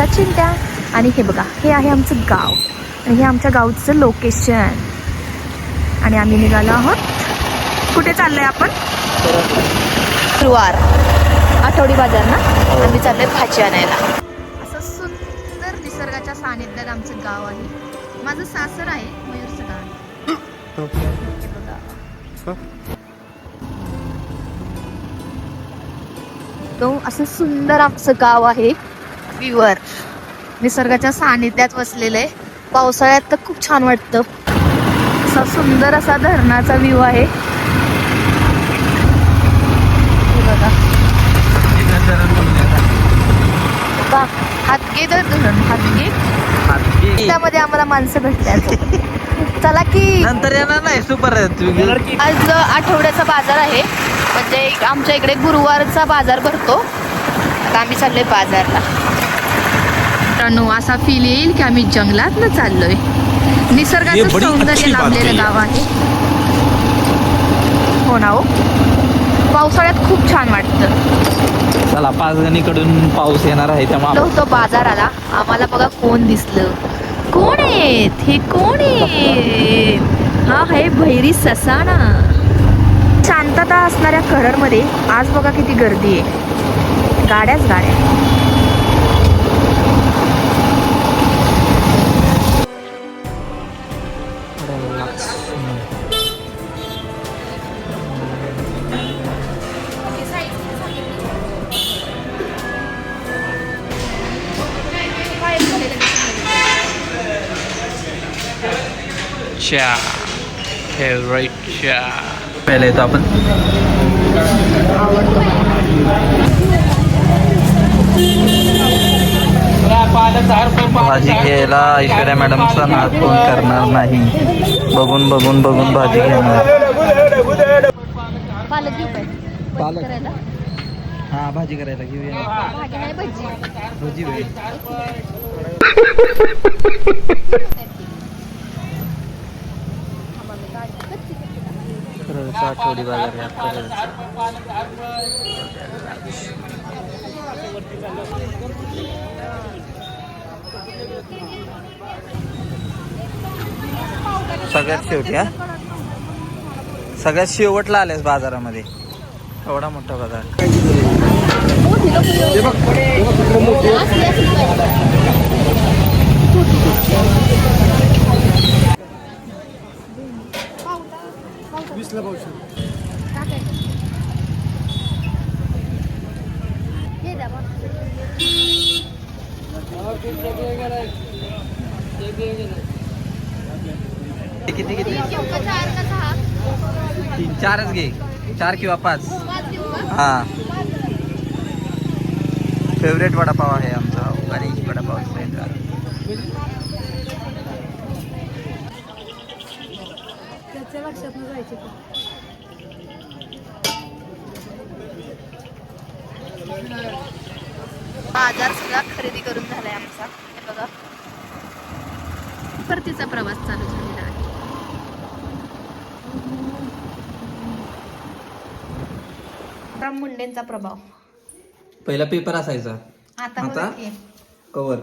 आमचा चिंट्या. आणि हे बघा, हे आहे आमचं गाव आणि हे आमच्या गावचं लोकेशन. आणि आम्ही निघालो आहोत. कुठे चाललोय आपण? गुरुवार आठवडी बाजार ना. आम्ही चाललोय भाजी आणायला. असं सुंदर निसर्गाच्या सानिध्यात आमचं गाव आहे. माझं सासर आहे मयूरचं गाव. हे बघा, तो असं सुंदर आमचं गाव आहे. व्ह्यूवर निसर्गाच्या सानिध्यात वसलेलं आहे. पावसाळ्यात तर खूप छान वाटतं. असा सुंदर असा धरणाचा व्ह्यू आहे. बघा, हातगे धरण, हातगे. त्यामध्ये आम्हाला माणसं भेटतात. चला की नंतर येणार नाही. सुपर. आज आठवड्याचा बाजार आहे. म्हणजे आमच्या इकडे गुरुवारचा बाजार भरतो. आता आम्ही चाललोय बाजारला. मित्रांनो, असा फील येईल की आम्ही जंगलात न चाललोय. निसर्गाचं सौंदर्य लाभलेलं गाव आहे. हो ना. हो, पावसाळ्यात खूप छान वाटतं. चला, 5 गणीकडून पाऊस येणार आहे त्यामुळे होतो बाजाराला. आम्हाला बघा कोण दिसलं. कोण आहेत हे? कोण आहेत? हा आहे भैरी ससाणा. शांतता असणाऱ्या कराडमध्ये आज बघा किती गर्दी आहे. गाड्याच गाड्या. चा फेवरेट चा पहिले येतो आपण. भाजी घ्यायला ऐश्वर्या मॅडमचा नाद कोण करणार नाही. बघून बघून बघून भाजी घेणार. पालक घेऊ काय? पालक करायला? हा, भाजी करायला घेऊया. भाजी नाही, भजी. भजी वेळ. आठवडी बाजार सगळ्यात शेवटी. हा, सगळ्यात शेवटला आलेस बाजारामध्ये. एवढा मोठा बाजार. किती किती? 3-4च घे. 4 किंवा 5. हा, फेवरेट वडापाव आहे आमचा. गणेश वडापाव सेंटर. बाजार सगळा खरेदी करून झालाय आमचा. हे बघा, परतीचा प्रवास चालू झालेला आहे. राम मुंडेंचा प्रभाव. पहिला पेपर असायचा, आता कवर.